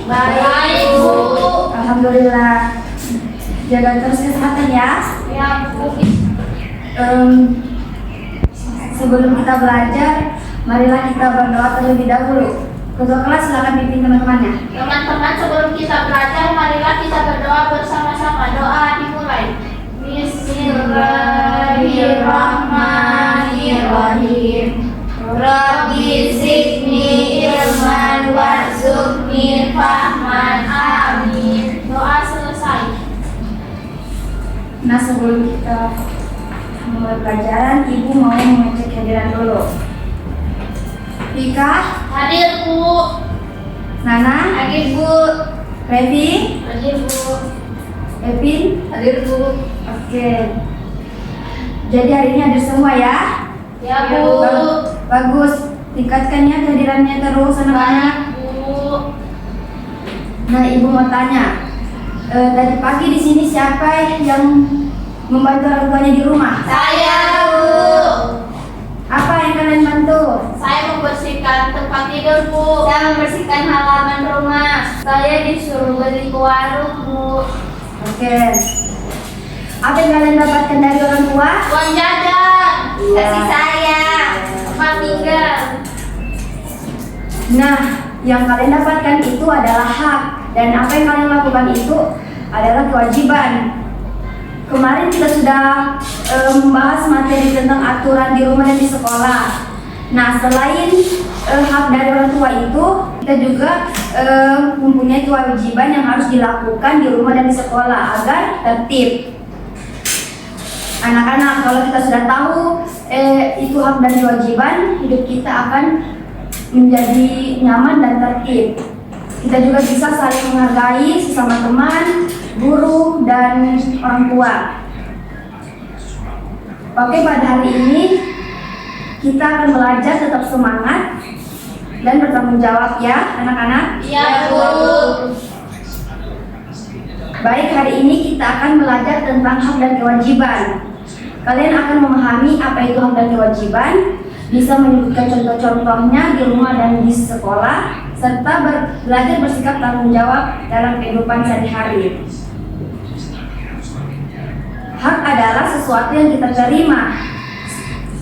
Baik, Bu. Alhamdulillah. Jaga terus kesehatan ya. Ya, Bu. Sebelum kita belajar, marilah kita berdoa terlebih dahulu. Ketua kelas silakan pimpin teman-temannya. Teman-teman, sebelum kita belajar, marilah kita berdoa bersama-sama. Doa dimulai. Bismillahirrahmanirrahim. Rabbi zidni ilman warzuqni fahman. Amin. Doa selesai. Nah, sebelum kita mulai pelajaran, Ibu mau mengecek hadiran dulu. Rika, Hadir, Bu. Nana, Hadir, Bu. Revi, Hadir, Bu. Epin. Hadir, Bu. Oke. Jadi hari ini hadir semua ya. Ya, Bu. Bagus. Tingkatkan ya kehadirannya terus anak-anak. Baik, Bu. Nah, Ibu mau tanya. Tadi pagi di sini siapa yang membantu orang tuanya di rumah? Saya, Bu. Apa yang kalian bantu? Saya membersihkan tempat tidur, Bu. Saya membersihkan halaman rumah. Saya disuruh beli ke warung, Bu. Oke. Apa yang kalian dapatkan dari orang tua? Uang jajan. Iya. Kasih saya. Tempat tinggal. Nah, yang kalian dapatkan itu adalah hak, dan apa yang kalian lakukan itu adalah kewajiban. Kemarin kita sudah membahas materi tentang aturan di rumah dan di sekolah. Nah, selain hak dari orang tua itu, kita juga mempunyai kewajiban yang harus dilakukan di rumah dan di sekolah agar tertib. Anak-anak, kalau kita sudah tahu itu hak dan kewajiban, hidup kita akan menjadi nyaman dan tertib. Kita juga bisa saling menghargai sesama teman, guru, dan orang tua. Oke, pada hari ini kita akan belajar tetap semangat dan bertanggung jawab ya anak-anak. Iya, Bu. Baik, hari ini kita akan belajar tentang hak dan kewajiban. Kalian akan memahami apa itu hak dan kewajiban, bisa menyebutkan contoh-contohnya di rumah dan di sekolah, serta belajar bersikap tanggung jawab dalam kehidupan sehari-hari. Hak adalah sesuatu yang kita terima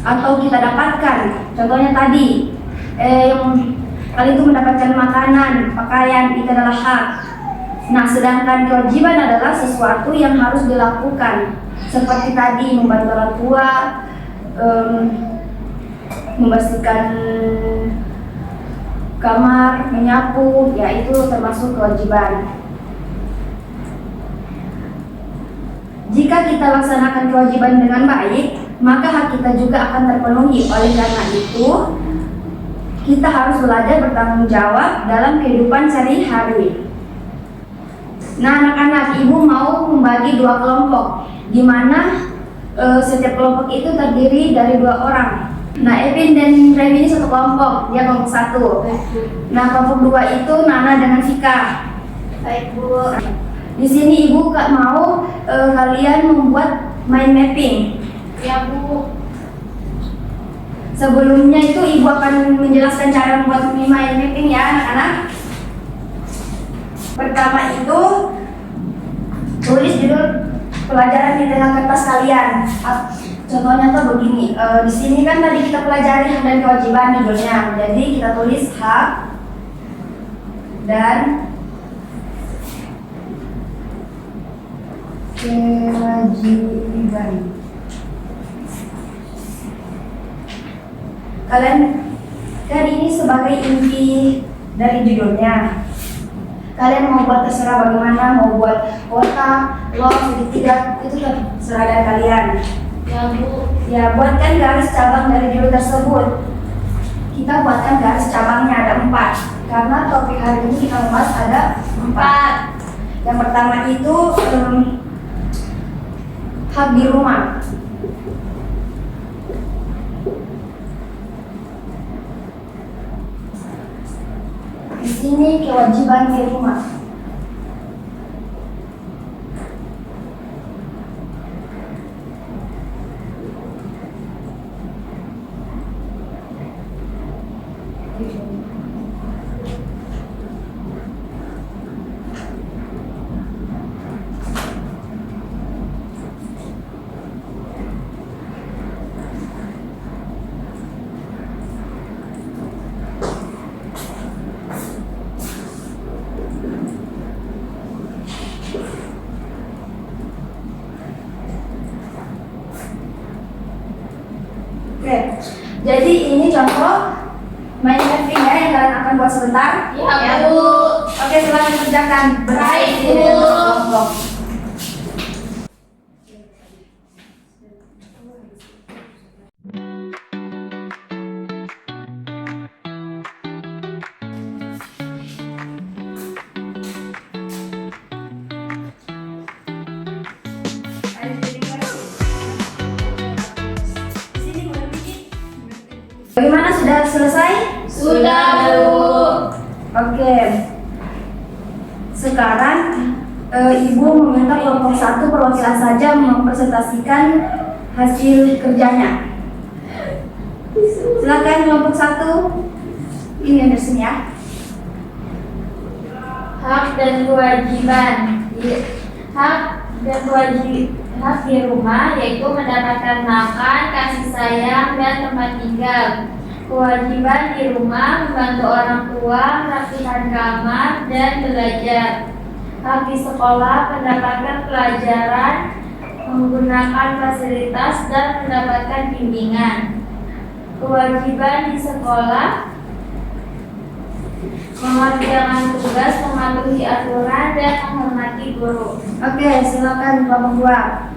atau kita dapatkan. Contohnya tadi, kalian itu mendapatkan makanan, pakaian, itu adalah hak. Nah, sedangkan kewajiban adalah sesuatu yang harus dilakukan. Seperti tadi, membantu orang tua, membersihkan kamar, menyapu, ya itu termasuk kewajiban. Jika kita laksanakan kewajiban dengan baik, maka hak kita juga akan terpenuhi. Oleh karena itu, kita harus belajar bertanggung jawab dalam kehidupan sehari-hari. Nah, anak-anak, Ibu mau membagi 2 kelompok, di mana setiap kelompok itu terdiri dari 2 orang. Nah, Epin dan Remi ini satu kelompok, dia kelompok 1. Nah, kelompok 2 itu Nana dengan Vika. Baik, Bu. Di sini Ibu mau kalian membuat mind mapping. Ya, Bu. Sebelumnya itu Ibu akan menjelaskan cara membuat mind mapping ya anak-anak. Pertama itu tulis judul pelajaran di tengah kertas kalian. Contohnya tuh begini. Di sini kan tadi kita pelajari hak dan kewajiban judulnya. Jadi kita tulis hak dan kewajiban. Kalian kan ini sebagai inti dari judulnya. Kalian mau buat terserah bagaimana, mau buat kotak, log, segitiga, itu terserah dari kalian. Ya, Bu. Ya, buatkan garis cabang dari judul tersebut. Kita buatkan garis cabangnya ada 4. Karena topik hari ini kita membahas ada 4. Yang pertama itu hak di rumah. Di sini kewajiban di rumah. Oke. Jadi ini contoh main crafting ya yang kalian akan buat sebentar. Ya, Bu. Oke, silakan kerjakan. Baik, Bu. Kelompok. Bagaimana, sudah selesai? Sudah, Bu. Oke. Sekarang Ibu meminta kelompok 1 perwakilan saja mempresentasikan hasil kerjanya. Silakan kelompok 1. Ini Anderson ya. Hak dan kewajiban. Hak di rumah yaitu mendapatkan makan, kasih sayang, dan tempat tinggal. Kewajiban di rumah membantu orang tua, merapikan kamar, dan belajar. Hak di sekolah mendapatkan pelajaran, menggunakan fasilitas, dan mendapatkan bimbingan. Kewajiban di sekolah mengerjakan tugas, mematuhi aturan, dan menghormati guru. Oke, silakan kelompok 2.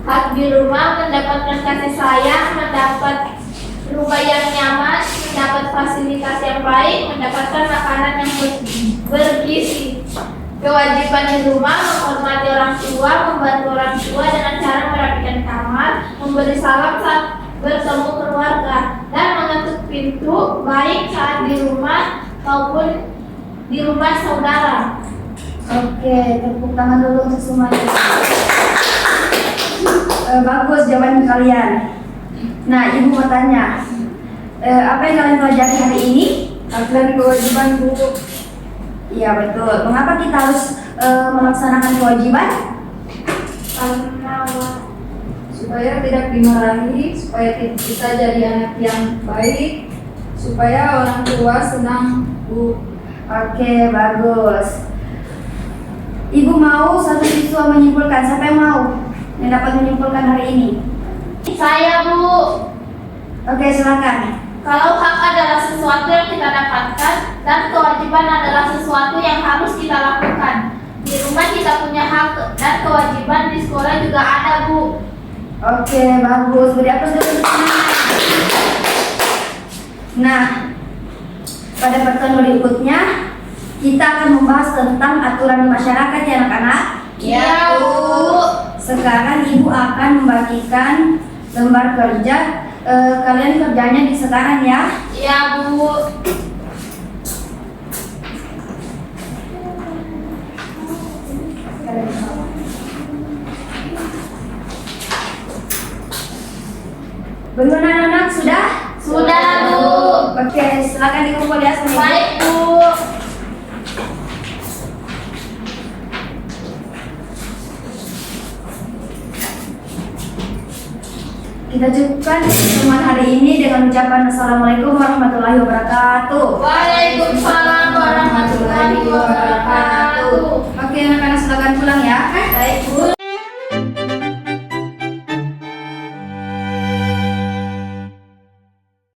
Hak di rumah mendapatkan kasih sayang, mendapat rumah yang nyaman, mendapat fasilitas yang baik, mendapatkan makanan yang bergizi. Kewajiban di rumah menghormati orang tua, membantu orang tua dengan cara merapikan kamar, memberi salam saat bertemu keluarga, dan mengetuk pintu baik saat di rumah maupun di rumah saudara. Oke, tepuk tangan dulu untuk semuanya. Bagus jawaban kalian. Nah, Ibu mau tanya, apa yang kalian pelajari hari ini? Hak dan kewajiban, Bu. Iya betul. Mengapa kita harus melaksanakan kewajiban? Karena supaya tidak dimarahi, supaya kita jadi anak yang baik, supaya orang tua senang, Bu. Oke, bagus. Ibu mau satu siswa menyimpulkan. Siapa yang mau yang dapat menyimpulkan hari ini? Saya, Bu. Oke, silakan. Kalau hak adalah sesuatu yang kita dapatkan dan kewajiban adalah sesuatu yang harus kita lakukan. Di rumah kita punya hak dan kewajiban, di sekolah juga ada, Bu. Oke, bagus. Beri aplaus dulu untuk semuanya. Nah, pada pertemuan berikutnya kita akan membahas tentang aturan di masyarakat ya anak-anak. Ya, Bu. Sekarang Ibu akan membagikan lembar kerja. Kalian kerjanya di sekarang ya. Ya, Bu. Bagaimana anak-anak, sudah? Sudah, Bu. Oke, silakan dikumpul ya sama Ibu. Baik, Bu. Kita cukupkan pertemuan hari ini dengan ucapan Assalamualaikum warahmatullahi wabarakatuh. Waalaikumsalam warahmatullahi wabarakatuh. Oke, anak-anak silakan pulang ya. Baik, Bu.